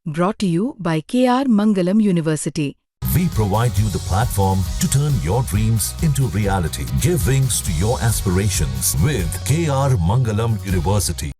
Brought to you by KR Mangalam University. We provide you the platform to turn your dreams into reality. Give wings to your aspirations with KR Mangalam University.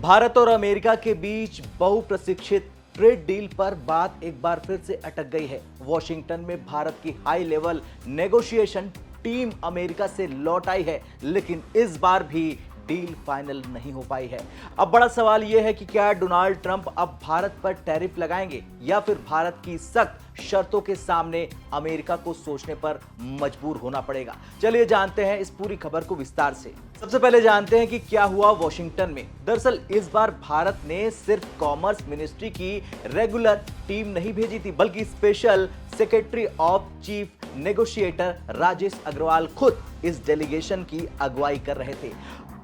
Bharat और America के बीच बहुप्रतीक्षित trade deal पर बात एक बार फिर से अटक गई है। वॉशिंगटन में भारत की high level negotiation team America से लौट आई है, लेकिन इस बार भी डील फाइनल नहीं हो पाई है। अब बड़ा सवाल यह है कि क्या डोनाल्ड ट्रंप अब भारत पर टैरिफ लगाएंगे या फिर भारत की सख्त शर्तों के सामने अमेरिका को सोचने पर मजबूर होना पड़ेगा। चलिए जानते हैं इस पूरी खबर को विस्तार से। सबसे पहले जानते हैं कि क्या हुआ वॉशिंगटन में। दरअसल इस बार भारत ने सिर्फ कॉमर्स मिनिस्ट्री की रेगुलर टीम नहीं भेजी थी, बल्कि special secretary of chief negotiator Rajesh Agarwal खुद इस डेलीगेशन की अगुवाई कर रहे थे।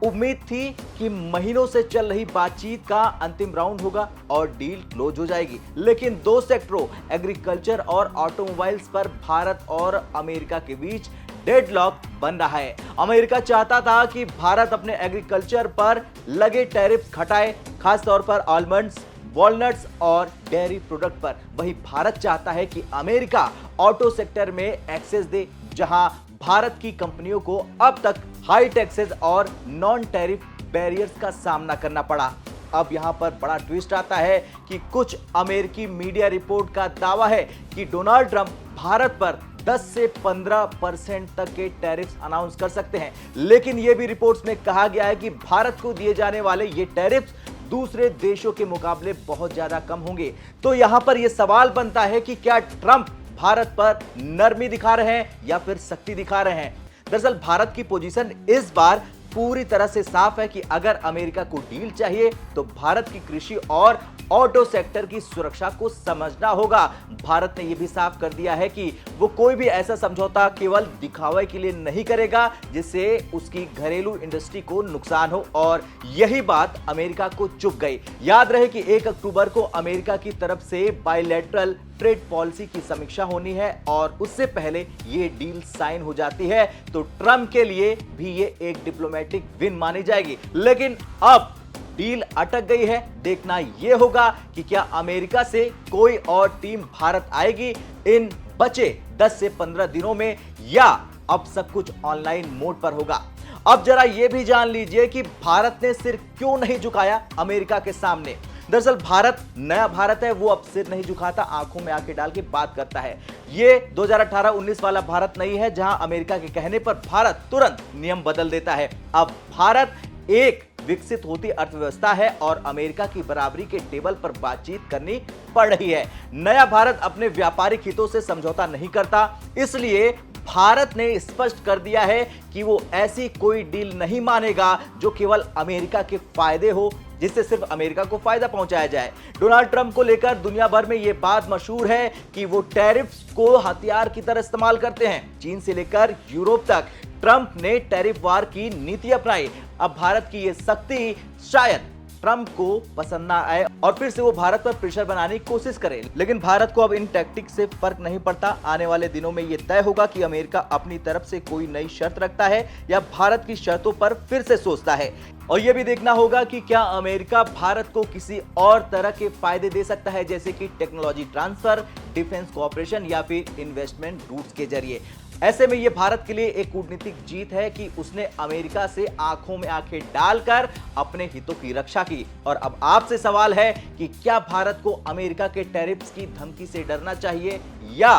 उम्मीद थी कि महीनों से चल रही बातचीत का अंतिम राउंड होगा और डील क्लोज हो जाएगी, लेकिन दो सेक्टरों एग्रीकल्चर और ऑटोमोबाइल्स पर भारत और अमेरिका के बीच डेडलॉक बन रहा है। अमेरिका चाहता था कि भारत अपने एग्रीकल्चर पर लगे टैरिफ घटाए, खासतौर पर आलमंड्स, वॉलनट्स और डेयरी प्रोडक्ट पर। वहीं भारत चाहता है कि अमेरिका ऑटो सेक्टर में एक्सेस दे, जहां भारत की कंपनियों को अब तक हाई टैक्सेस और नॉन टैरिफ बैरियर्स का सामना करना पड़ा। अब यहां पर बड़ा ट्विस्ट आता है कि कुछ अमेरिकी मीडिया रिपोर्ट का दावा है कि डोनाल्ड ट्रंप भारत पर 10 से 15% तक के टैरिफ्स अनाउंस कर सकते हैं, लेकिन यह भी रिपोर्ट्स में कहा गया है कि भारत को दिए जाने वाले ये टैरिफ्स दूसरे देशों के मुकाबले बहुत ज्यादा कम होंगे। तो यहां पर यह सवाल बनता है कि क्या ट्रंप भारत पर नरमी दिखा रहे हैं या फिर सख्ती दिखा रहे हैं। दरअसल भारत की पोजीशन इस बार पूरी तरह से साफ है कि अगर अमेरिका को डील चाहिए तो भारत की कृषि और ऑटो सेक्टर की सुरक्षा को समझना होगा। भारत ने यह भी साफ कर दिया है कि वो कोई भी ऐसा समझौता केवल दिखावे के लिए नहीं करेगा जिससे उसकी घरेलू इंडस्ट्री को नुकसान हो, और यही बात अमेरिका को चुभ गई। याद रहे कि 1 अक्टूबर को अमेरिका की तरफ से बायलैटरल ट्रेड पॉलिसी की समीक्षा होनी है और उससे पहले ये डील साइन हो जाती है तो ट्रंप के लिए भी ये एक डिप्लोमेटिक विन मानी जाएगी। लेकिन अब डील अटक गई है। देखना यह होगा कि क्या अमेरिका से कोई और टीम भारत आएगी इन बचे 10 से 15 दिनों में, या अब सब कुछ ऑनलाइन मोड पर होगा। अब जरा यह भी जान लीजिए कि भारत ने सिर क्यों नहीं झुकाया अमेरिका के सामने। दरअसल भारत नया भारत है, वो अब सिर नहीं झुकाता, आंखों में आंखें डाल के बात करता है। ये 2018-19 वाला भारत नहीं है जहां अमेरिका के कहने पर भारत तुरंत नियम बदल देता है। अब भारत एक विकसित होती अर्थव्यवस्था है और अमेरिका की बराबरी के टेबल पर बातचीत करनी पड़ रही है। नया भारत अपने व्यापारिक हितों से समझौता नहीं करता, इसलिए भारत ने स्पष्ट कर दिया है कि वो ऐसी कोई डील नहीं मानेगा जो केवल अमेरिका के फायदे हो, जिससे सिर्फ अमेरिका को फायदा पहुंचाया जाए। डोनाल्ड ट्रंप को लेकर दुनिया भर में यह बात मशहूर है कि वो टैरिफ्स को हथियार की तरह इस्तेमाल करते हैं। चीन से लेकर यूरोप तक ट्रंप ने टैरिफ वार की नीति अपनाई। अब भारत की यह सख्ती शायद ट्रंप को पसंद ना आए और फिर से वो भारत पर प्रेशर बनाने की कोशिश करे, लेकिन भारत को अब इन टैक्टिक्स से फर्क नहीं पड़ता। आने वाले दिनों में यह तय होगा कि अमेरिका अपनी तरफ से कोई नई शर्त रखता है या भारत की शर्तों पर फिर से सोचता है। और यह भी देखना होगा कि क्या अमेरिका भारत को किसी और तरह के फायदे दे सकता है, जैसे कि टेक्नोलॉजी ट्रांसफर, डिफेंस कोऑपरेशन या फिर इन्वेस्टमेंट रूट्स के जरिए। ऐसे में यह भारत के लिए एक कूटनीतिक जीत है कि उसने अमेरिका से आंखों में आंखें डालकर अपने हितों की रक्षा की। और अब आपसे सवाल है कि क्या भारत को अमेरिका के टैरिफ्स की धमकी से डरना चाहिए, या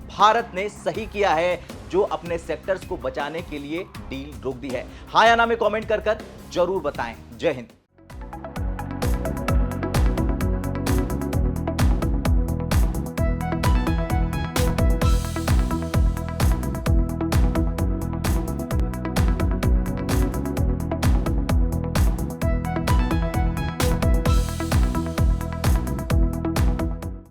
भारत ने सही किया है जो अपने सेक्टर्स को बचाने के लिए डील रोक दी है। हाँ या ना में कमेंट कर जरूर बताएं। जय हिंद।